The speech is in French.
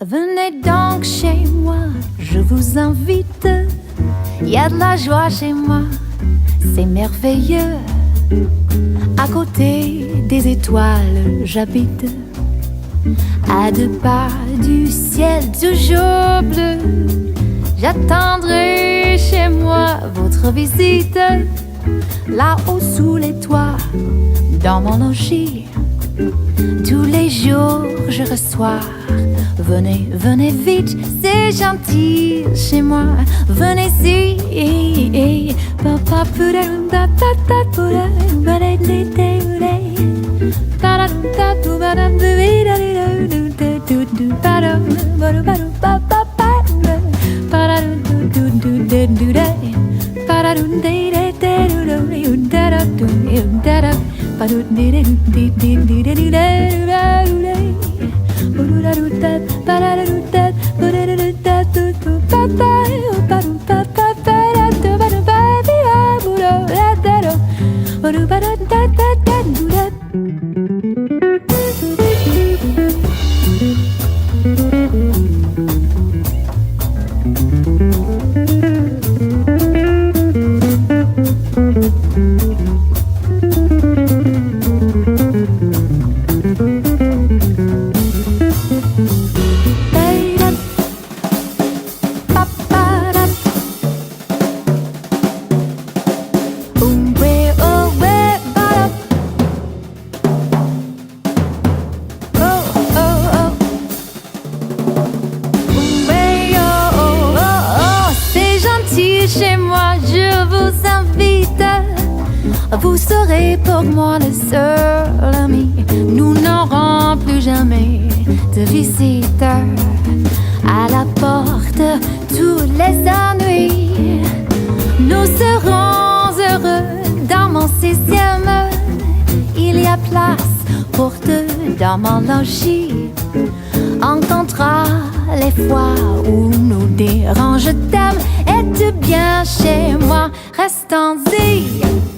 Venez donc chez moi, je vous invite. Il y a de la joie chez moi, c'est merveilleux. À côté des étoiles, j'habite. À 2 pas du ciel toujours bleu. J'attendrai chez moi votre visite. Là-haut sous les toits, dans mon logis. Tous les jours je reçois. Venez, venez vite, c'est gentil chez moi. Venez-y. Chez moi, je vous invite. Vous serez pour moi le seul ami. Nous n'aurons plus jamais de visiteurs. À la porte, tous les ennuis. Nous serons heureux dans mon 6e. Il y a place pour 2 dans mon logis. On comptera les fois où nous dérange. Je t'aime et tu bien chez moi. Restons-y.